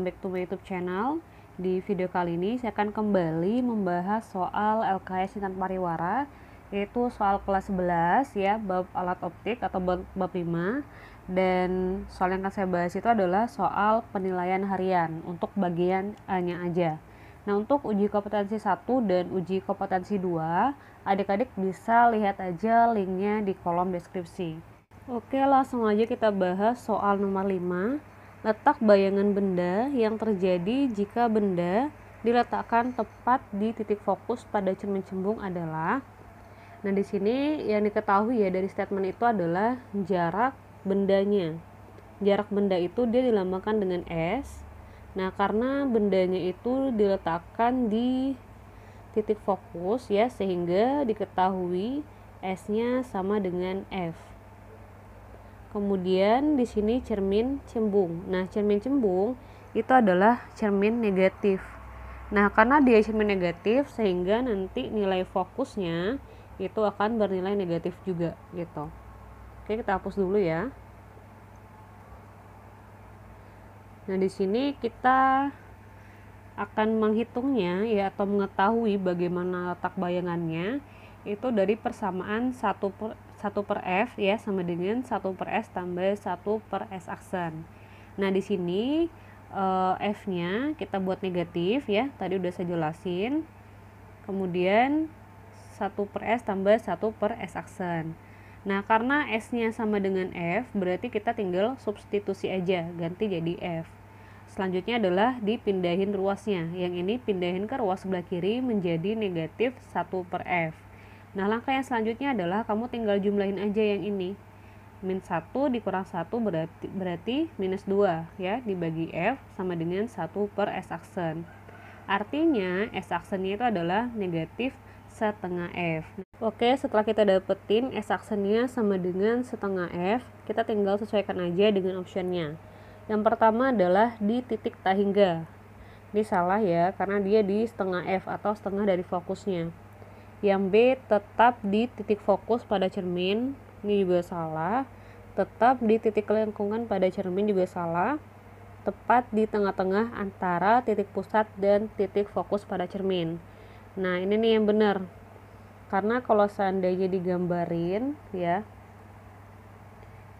Back to my YouTube channel. Di video kali ini saya akan kembali membahas soal LKS Intan Pariwara, yaitu soal kelas 11 ya, bab alat optik atau bab 5. Dan soal yang akan saya bahas itu adalah soal penilaian harian untuk bagian A-nya aja. Nah, untuk uji kompetensi 1 dan uji kompetensi 2, adik-adik bisa lihat aja linknya di kolom deskripsi. Oke, langsung aja kita bahas soal nomor 5. Letak bayangan benda yang terjadi jika benda diletakkan tepat di titik fokus pada cermin cembung adalah. Nah, di sini yang diketahui ya dari statement itu adalah jarak bendanya. Jarak benda itu dia dilambangkan dengan S. Nah, karena bendanya itu diletakkan di titik fokus ya, sehingga diketahui S-nya sama dengan F. Kemudian di sini cermin cembung. Nah, cermin cembung itu adalah cermin negatif. Nah, karena dia cermin negatif sehingga nanti nilai fokusnya itu akan bernilai negatif juga gitu. Oke, kita hapus dulu ya. Nah, di sini kita akan menghitungnya ya, atau mengetahui bagaimana letak bayangannya itu dari persamaan 1 per F ya sama dengan 1 per S tambah 1 per S aksen. Nah, di sini F-nya kita buat negatif ya, tadi udah saya jelasin. Kemudian 1 per S tambah 1 per S aksen. Nah, karena S-nya sama dengan F, berarti kita tinggal substitusi aja, ganti jadi F. Selanjutnya adalah dipindahin ruasnya. Yang ini pindahin ke ruas sebelah kiri menjadi negatif 1 per F. Nah, langkah yang selanjutnya adalah kamu tinggal jumlahin aja yang ini. Min 1 dikurang 1 berarti minus 2 ya, dibagi F sama dengan 1 per S aksen. Artinya S aksennya itu adalah negatif setengah F. Oke, setelah kita dapetin S aksennya sama dengan setengah F, kita tinggal sesuaikan aja dengan optionnya. Yang pertama adalah di titik tak hingga. Ini salah ya, karena dia di setengah F atau setengah dari fokusnya. Yang B tetap di titik fokus pada cermin, ini juga salah. Tetap di titik lengkungan pada cermin juga salah. Tepat di tengah-tengah antara titik pusat dan titik fokus pada cermin. Nah, ini nih yang benar. Karena kalau seandainya digambarin ya,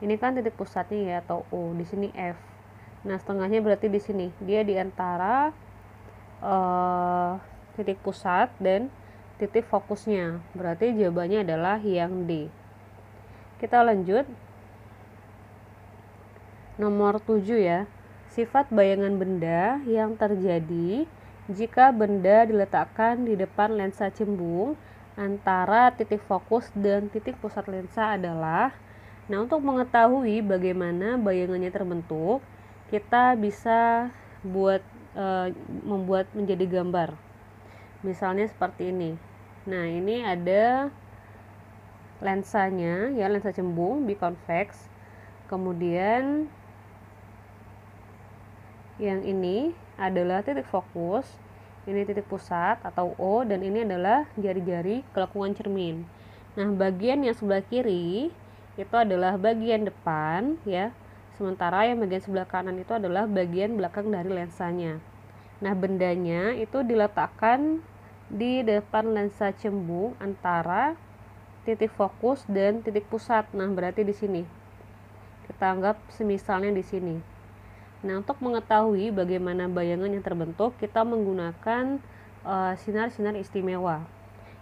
ini kan titik pusatnya ya, atau O, di sini F. Nah, setengahnya berarti di sini dia di antara titik pusat dan titik fokusnya. Berarti jawabannya adalah yang D. Kita lanjut. Nomor 7 ya. Sifat bayangan benda yang terjadi jika benda diletakkan di depan lensa cembung antara titik fokus dan titik pusat lensa adalah. Nah, untuk mengetahui bagaimana bayangannya terbentuk, kita bisa membuat menjadi gambar. Misalnya seperti ini. Nah, ini ada lensanya ya, lensa cembung biconvex. Kemudian yang ini adalah titik fokus, ini titik pusat atau O, dan ini adalah jari-jari kelakuan cermin. Nah, bagian yang sebelah kiri itu adalah bagian depan ya. Sementara yang bagian sebelah kanan itu adalah bagian belakang dari lensanya. Nah, bendanya itu diletakkan di depan lensa cembung antara titik fokus dan titik pusat. Nah, berarti di sini. Kita anggap semisalnya di sini. Nah, untuk mengetahui bagaimana bayangan yang terbentuk, kita menggunakan sinar-sinar istimewa.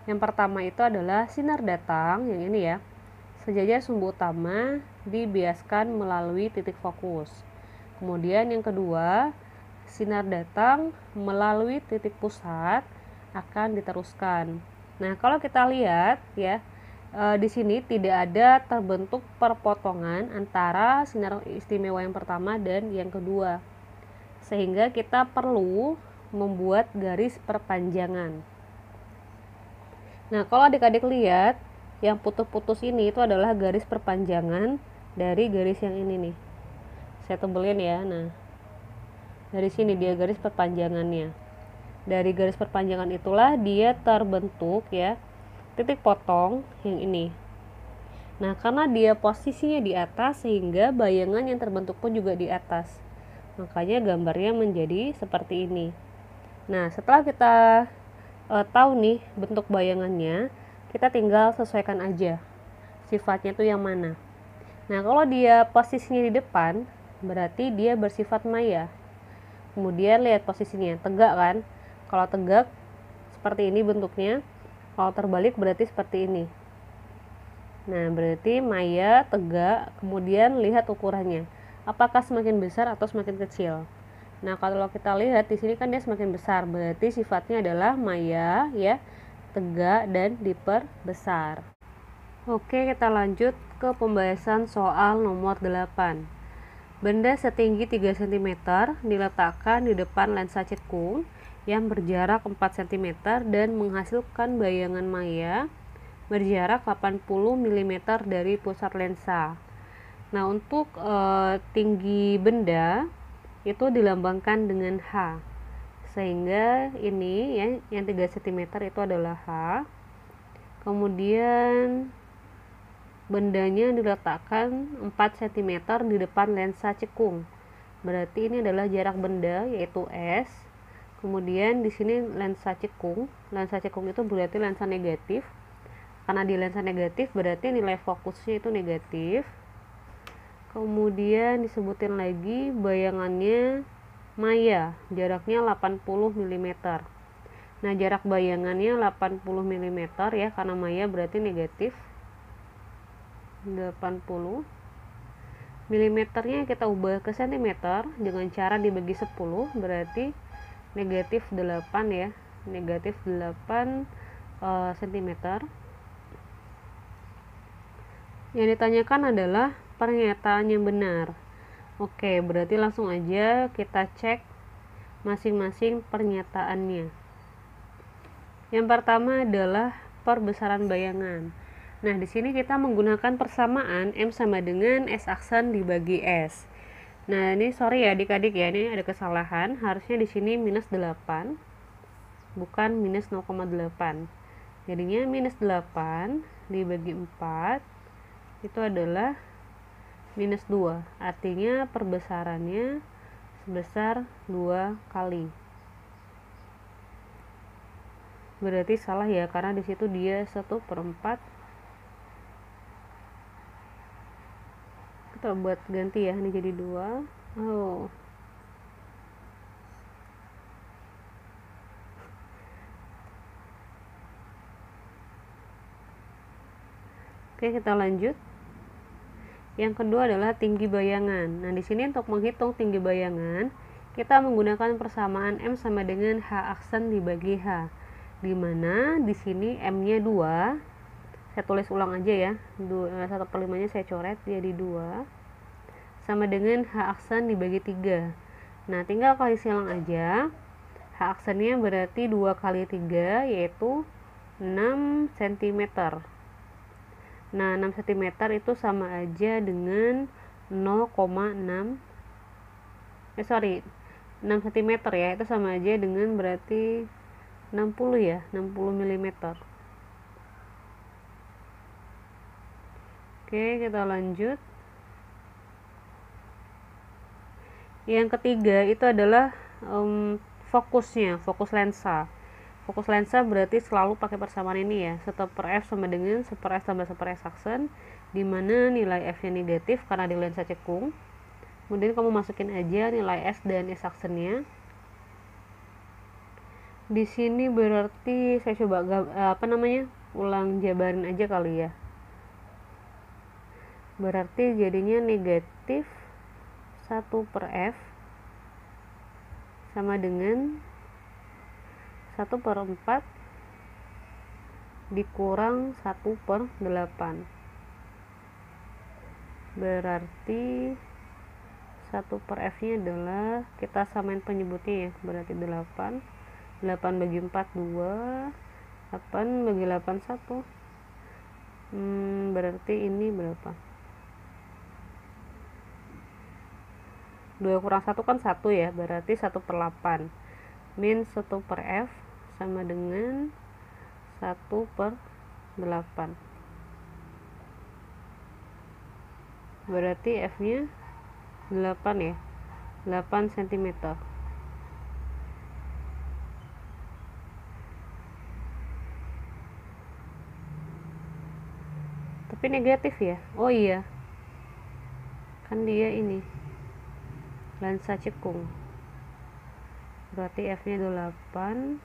Yang pertama itu adalah sinar datang, yang ini ya. Sejajar sumbu utama dibiaskan melalui titik fokus. Kemudian yang kedua, sinar datang melalui titik pusat akan diteruskan. Nah, kalau kita lihat ya, di sini tidak ada terbentuk perpotongan antara sinar istimewa yang pertama dan yang kedua. Sehingga kita perlu membuat garis perpanjangan. Nah, kalau adik-adik lihat, yang putus-putus ini itu adalah garis perpanjangan dari garis yang ini nih. Saya tebelin ya. Nah, dari sini dia garis perpanjangannya. Dari garis perpanjangan itulah dia terbentuk ya titik potong yang ini. Nah, karena dia posisinya di atas sehingga bayangan yang terbentuk pun juga di atas. Makanya gambarnya menjadi seperti ini. Nah, setelah kita tahu nih bentuk bayangannya, kita tinggal sesuaikan aja sifatnya tuh yang mana. Nah, kalau dia posisinya di depan, berarti dia bersifat maya. Kemudian lihat posisinya, tegak kan? Kalau tegak seperti ini bentuknya, kalau terbalik berarti seperti ini. Nah, berarti maya, tegak, kemudian lihat ukurannya. Apakah semakin besar atau semakin kecil? Nah, kalau kita lihat di sini kan dia semakin besar, berarti sifatnya adalah maya ya, tegak dan diperbesar. Oke, kita lanjut ke pembahasan soal nomor 8. Benda setinggi 3 cm diletakkan di depan lensa cekung yang berjarak 4 cm dan menghasilkan bayangan maya berjarak 80 mm dari pusat lensa. Nah, untuk tinggi benda itu dilambangkan dengan H. Sehingga ini ya, yang 3 cm itu adalah H. Kemudian bendanya diletakkan 4 cm di depan lensa cekung. Berarti ini adalah jarak benda yaitu S. Kemudian di sini lensa cekung. Lensa cekung itu berarti lensa negatif. Karena di lensa negatif berarti nilai fokusnya itu negatif. Kemudian disebutin lagi bayangannya maya, jaraknya 80 mm. Nah, jarak bayangannya 80 mm ya, karena maya berarti negatif. 80 milimeternya kita ubah ke cm dengan cara dibagi 10, berarti negatif 8 ya, negatif 8 cm. Yang ditanyakan adalah pernyataan yang benar. Oke, berarti langsung aja kita cek masing-masing pernyataannya. Yang pertama adalah perbesaran bayangan. Nah, di sini kita menggunakan persamaan M sama dengan S aksen dibagi S. Nah, ini sorry ya adik-adik ya, ini ada kesalahan. Harusnya di sini minus 8, bukan minus 0,8. Jadinya minus 8 dibagi 4, itu adalah minus 2. Artinya perbesarannya sebesar 2 kali. Berarti salah ya, karena di situ dia 1/4. Kita buat ganti ya, ini jadi 2. Oh. Oke, kita lanjut. Yang kedua adalah tinggi bayangan. Nah, di sini untuk menghitung tinggi bayangan, kita menggunakan persamaan M sama dengan H aksen dibagi H. Di mana di sini M-nya 2. Saya tulis ulang aja ya. 1/5-nya saya coret jadi 2. Sama dengan H aksen dibagi 3. Nah, tinggal kali silang aja. H aksennya berarti 2 kali 3 yaitu 6 cm. Nah, 6 cm itu sama aja dengan 0,6 6 cm ya, itu sama aja dengan berarti 60 ya, 60 mm. Oke, kita lanjut. Yang ketiga itu adalah fokusnya, fokus lensa. Fokus lensa berarti selalu pakai persamaan ini ya, 1/f sama dengan 1/f tambah 1/s aksen, dimana nilai f nya negatif karena di lensa cekung. Kemudian kamu masukin aja nilai s dan s aksennya. Di sini berarti saya coba ulang jabarin aja kali ya. Berarti jadinya negatif 1/f sama dengan 1/4 dikurang 1/8. Berarti 1/f nya adalah, kita samain penyebutnya ya, berarti 8. 8 bagi 4 2, 8 bagi 8 1. Berarti ini berapa? 2 kurang 1 kan 1 ya, berarti 1/8 min 1/f sama dengan 1/8. Berarti f nya 8 ya. 8 cm. Tapi negatif ya. Oh iya, kan dia ini lensa cekung, berarti F nya 8.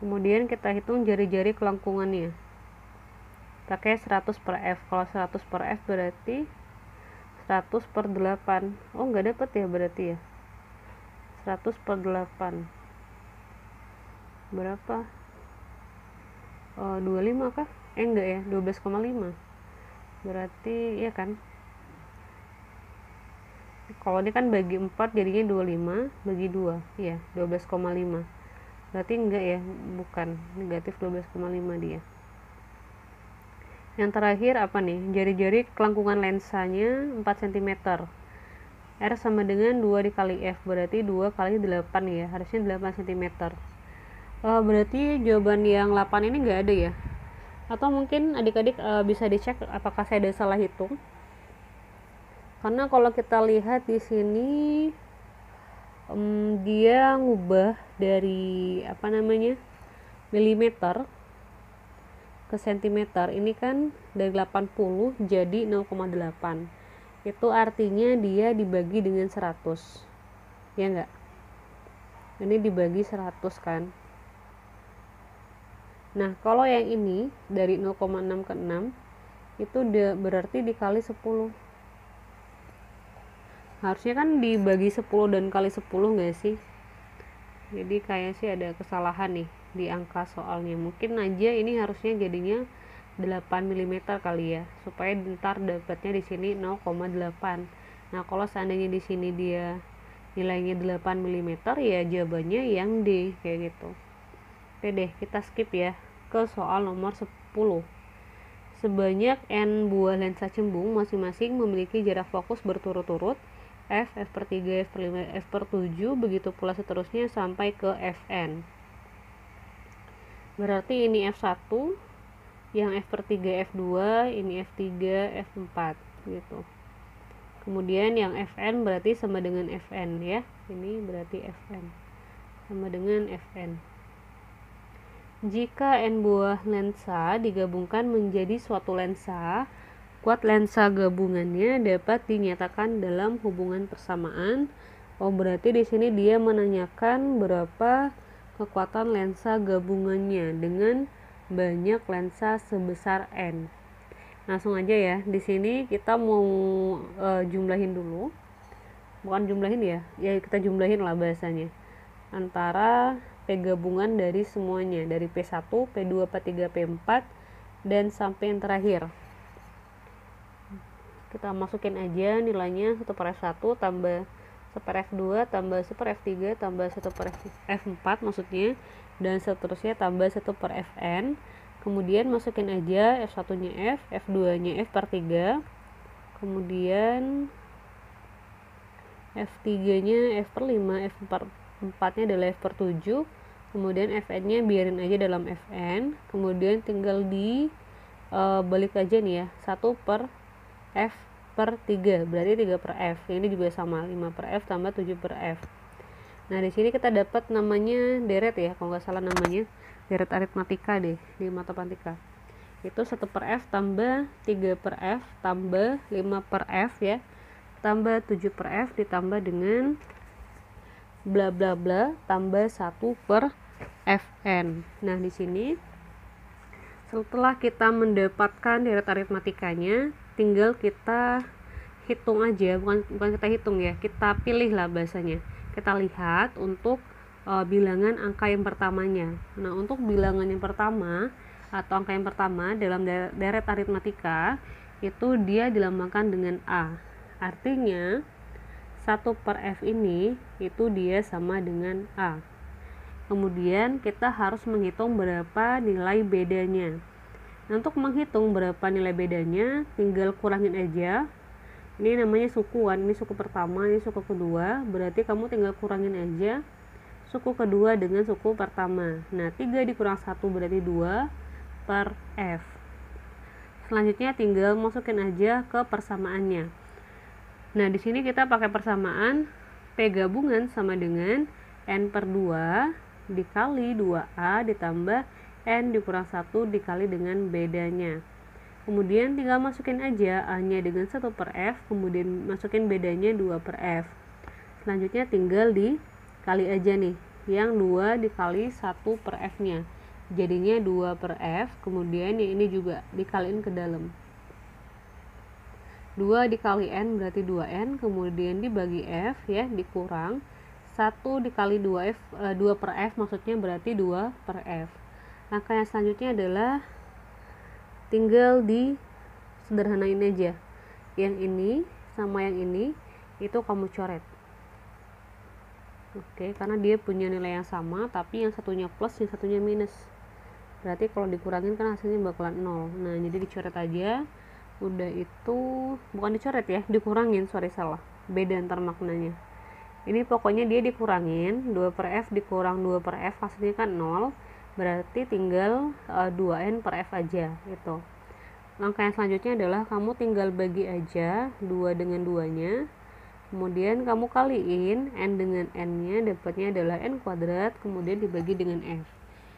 Kemudian kita hitung jari-jari kelengkungannya pakai 100 per F. Kalau 100 per F berarti 100 per 8. Oh nggak dapet ya berarti ya. 100 per 8 berapa? 25 kah? Enggak ya, 12,5. Berarti ya kan, kalau ini kan bagi 4 jadinya 25, bagi 2 ya 12,5. Berarti enggak ya, bukan, negatif 12,5 dia. Yang terakhir apa nih? Jari-jari kelengkungan lensanya 4 cm. R sama dengan 2 dikali F, berarti 2 kali 8 ya, harusnya 8 cm. Berarti jawaban yang 8 ini enggak ada ya? Atau mungkin adik-adik bisa dicek apakah saya ada salah hitung? Karena kalau kita lihat di sini dia ngubah dari milimeter ke sentimeter. Ini kan dari 80 jadi 0,8. Itu artinya dia dibagi dengan 100. Ya enggak? Ini dibagi 100 kan. Nah, kalau yang ini dari 0,6 ke 6 itu berarti dikali 10. Harusnya kan dibagi 10 dan kali 10 enggak sih? Jadi kayaknya sih ada kesalahan nih di angka soalnya. Mungkin aja ini harusnya jadinya 8 mm kali ya, supaya ntar dapatnya di sini 0,8. Nah, kalau seandainya di sini dia nilainya 8 mm ya jawabannya yang D kayak gitu. Oke deh, kita skip ya ke soal nomor 10. Sebanyak N buah lensa cembung masing-masing memiliki jarak fokus berturut-turut F, F per 3, F per 5, F per 7, begitu pula seterusnya sampai ke Fn. Berarti ini F1, yang F per 3 F2, ini F3, F4 gitu. Kemudian yang Fn berarti sama dengan Fn ya. Ini berarti Fn sama dengan Fn. Jika N buah lensa digabungkan menjadi suatu lensa, kuat lensa gabungannya dapat dinyatakan dalam hubungan persamaan. Oh, berarti di sini dia menanyakan berapa kekuatan lensa gabungannya dengan banyak lensa sebesar N. Langsung aja ya. Di sini kita mau jumlahin dulu. Bukan jumlahin ya. Ya kita jumlahin lah bahasanya. Antara P gabungan dari semuanya, dari P1, P2, P3, P4 dan sampai yang terakhir. Kita masukin aja nilainya 1 per F1 tambah 1 per F2 tambah 1 per F3 tambah 1 per F4 maksudnya, dan seterusnya tambah 1 per Fn. Kemudian masukin aja F1 nya F, F2 nya F per 3, kemudian F3 nya F per 5, F4 nya adalah F per 7, kemudian Fn nya biarin aja dalam Fn, kemudian tinggal di balik aja nih ya, 1 per F per 3, berarti 3 per F. Ini juga sama, 5 per F tambah 7 per F. Nah, di sini kita dapat namanya deret ya, kalau nggak salah namanya deret aritmatika deh di matematika. Itu 1 per F tambah 3 per F tambah 5 per F ya, tambah 7 per F ditambah dengan bla bla bla tambah 1 per Fn. Nah, di sini setelah kita mendapatkan deret aritmatikanya, tinggal kita hitung aja, bukan kita hitung ya, kita pilih lah bahasanya. Kita lihat untuk bilangan angka yang pertamanya. Nah, untuk bilangan yang pertama atau angka yang pertama dalam deret aritmatika itu dia dilambangkan dengan A. Artinya 1 per F ini itu dia sama dengan A. Kemudian kita harus menghitung berapa nilai bedanya. Nah, untuk menghitung berapa nilai bedanya, tinggal kurangin aja. Ini namanya sukuan, ini suku pertama, ini suku kedua. Berarti kamu tinggal kurangin aja suku kedua dengan suku pertama. Nah, 3 dikurang 1 berarti 2 per F. Selanjutnya tinggal masukin aja ke persamaannya. Nah, di sini kita pakai persamaan P gabungan sama dengan N per 2 dikali 2A ditambah N dikurang 1 dikali dengan bedanya. Kemudian tinggal masukin aja A-nya dengan 1 per F, kemudian masukin bedanya 2 per F. Selanjutnya tinggal dikali aja nih, yang 2 dikali 1 per F-nya. Jadinya 2 per F, kemudian yang ini juga dikaliin ke dalam. 2 dikali N berarti 2N, kemudian dibagi F ya, dikurang 1 dikali 2F, 2 per F maksudnya berarti 2 per F. Langkah yang selanjutnya adalah tinggal di sederhanain aja. Yang ini sama yang ini itu kamu coret. Oke, karena dia punya nilai yang sama, tapi yang satunya plus, yang satunya minus. Berarti kalau dikurangin kan hasilnya bakalan 0. Nah, jadi dicoret aja. Udah itu, bukan dicoret ya, dikurangin, salah. Beda antar maknanya. Ini pokoknya dia dikurangin, 2 per F dikurang 2 per F, hasilnya kan 0. Berarti tinggal 2N per F aja, gitu. Langkah yang selanjutnya adalah kamu tinggal bagi aja 2 dengan 2-nya. Kemudian kamu kaliin N dengan N-nya, dapatnya adalah N kuadrat, kemudian dibagi dengan F.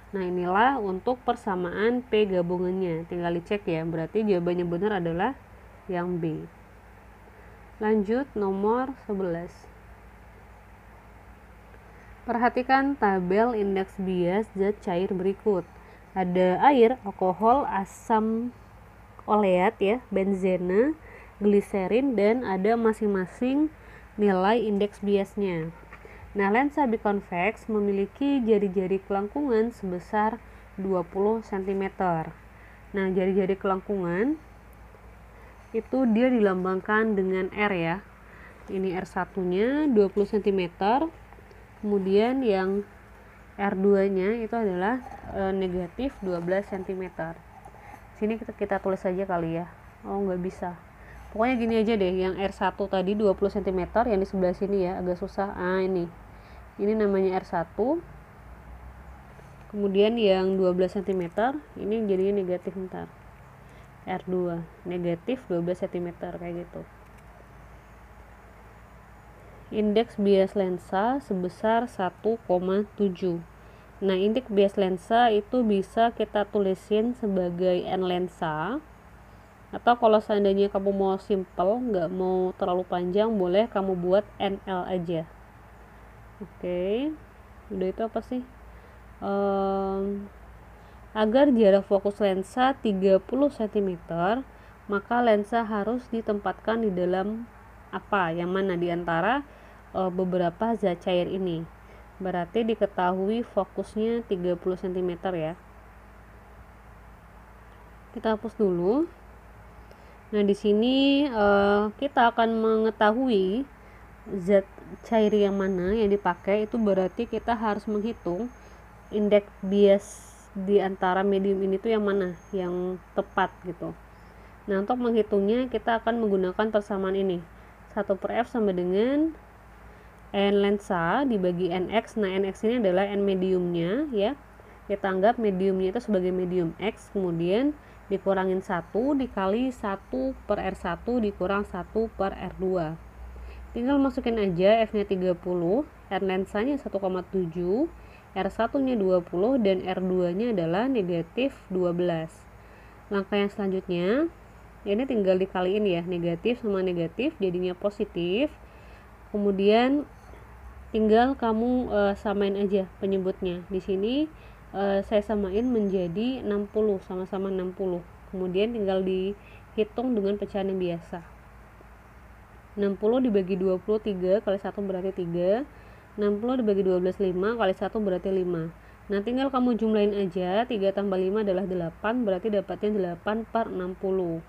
Nah, inilah untuk persamaan P gabungannya. Tinggal dicek ya, berarti jawabannya benar adalah yang B. Lanjut nomor 11. Perhatikan tabel indeks bias zat cair berikut. Ada air, alkohol, asam oleat ya, benzena, gliserin, dan ada masing-masing nilai indeks biasnya. Nah, lensa biconvex memiliki jari-jari kelangkungan sebesar 20 cm. Nah, jari-jari kelangkungan itu dia dilambangkan dengan R ya. Ini R1-nya 20 cm. Kemudian yang R2-nya itu adalah negatif 12 cm. Sini kita tulis saja kali ya. Oh, nggak bisa. Pokoknya gini aja deh, yang R1 tadi 20 cm, yang di sebelah sini ya agak susah. Ini namanya R1. Kemudian yang 12 cm ini jadinya negatif ntar. R2 negatif 12 cm kayak gitu. Indeks bias lensa sebesar 1,7. Nah, indeks bias lensa itu bisa kita tulisin sebagai N lensa. Atau kalau seandainya kamu mau simple, nggak mau terlalu panjang, boleh kamu buat NL aja. Oke, udah itu apa sih? Agar jarak fokus lensa 30 cm, maka lensa harus ditempatkan di dalam apa? Yang mana di antara beberapa zat cair ini. Berarti diketahui fokusnya 30 cm ya. Kita hapus dulu. Nah, di sini kita akan mengetahui zat cair yang mana yang dipakai, itu berarti kita harus menghitung indeks bias di antara medium ini tuh yang mana yang tepat gitu. Nah, untuk menghitungnya kita akan menggunakan persamaan ini. 1 per F sama dengan N lensa dibagi NX. Nah, NX ini adalah N mediumnya ya. Kita anggap mediumnya itu sebagai medium X, kemudian dikurangin 1 dikali 1 per R1 dikurang 1 per R2. Tinggal masukin aja F nya 30, R lensanya 1,7, R1 nya 20, dan R2 nya adalah negatif 12. Langkah yang selanjutnya ini tinggal dikaliin ya, negatif sama negatif jadinya positif. Kemudian tinggal kamu samain aja penyebutnya. Di sini saya samain menjadi 60, sama-sama 60. Kemudian tinggal dihitung dengan pecahan yang biasa. 60 dibagi 23 kali 1 berarti 3. 60 dibagi 12 5 kali 1 berarti 5. Nah, tinggal kamu jumlahin aja. 3 tambah 5 adalah 8, berarti dapatnya 8 per 60.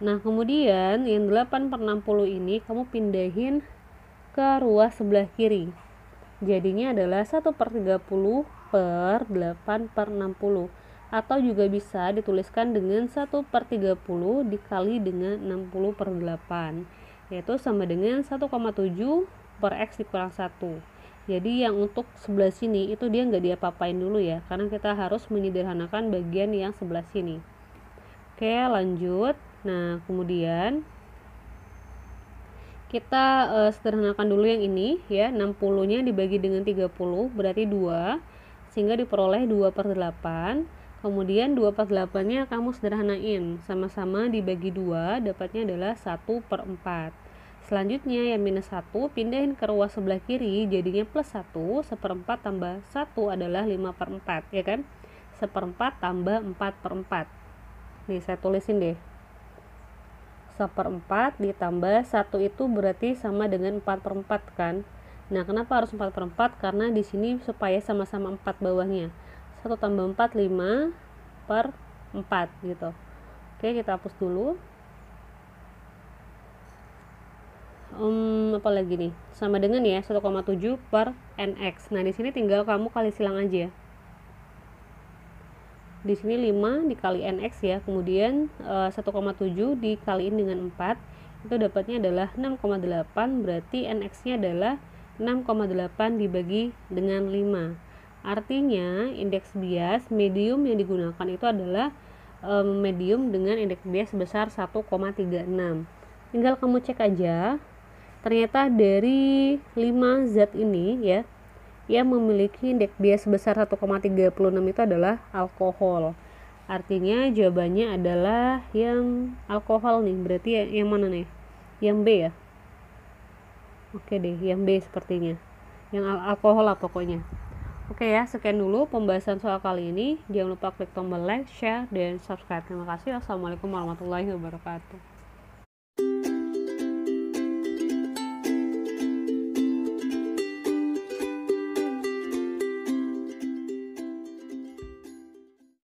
Nah, kemudian yang 8 per 60 ini kamu pindahin ke ruas sebelah kiri. Jadinya adalah 1 per 30 per 8 per 60. Atau juga bisa dituliskan dengan 1 per 30 dikali dengan 60 per 8. Yaitu sama dengan 1,7 per X dikurang 1. Jadi yang untuk sebelah sini itu dia nggak diapa-apain dulu ya, karena kita harus menyederhanakan bagian yang sebelah sini. Oke, lanjut. Nah, kemudian Kita sederhanakan dulu yang ini ya, 60 nya dibagi dengan 30 berarti 2, sehingga diperoleh 2/8. Kemudian 2/8 nya kamu sederhanain, sama-sama dibagi 2 dapatnya adalah 1/4. Selanjutnya yang minus 1 pindahin ke ruas sebelah kiri, jadinya plus 1, 1/4 tambah 1 adalah 5/4 ya kan, 1/4 tambah 4/4. Nih saya tulisin deh, 1/4 ditambah 1 itu berarti sama dengan 4/4 kan. Nah kenapa harus 4/4? Karena di sini supaya sama-sama 4 bawahnya, 1 tambah 4 5/4 gitu. Oke, kita hapus dulu. Apa lagi nih, sama dengan ya 1,7 per nx. Nah di sini tinggal kamu kali silang aja. Di sini 5 dikali nx ya, kemudian 1,7 dikaliin dengan 4, itu dapatnya adalah 6,8, berarti nx nya adalah 6,8 dibagi dengan 5. Artinya indeks bias medium yang digunakan itu adalah medium dengan indeks bias sebesar 1,36. Tinggal kamu cek aja, ternyata dari 5 zat ini ya, yang memiliki indeks bias sebesar 1,36 itu adalah alkohol. Artinya jawabannya adalah yang alkohol nih. Berarti yang mana nih? Yang B ya? Oke deh, yang B sepertinya. Yang alkohol lah pokoknya. Oke ya, sekian dulu pembahasan soal kali ini. Jangan lupa klik tombol like, share, dan subscribe. Terima kasih. Wassalamualaikum warahmatullahi wabarakatuh.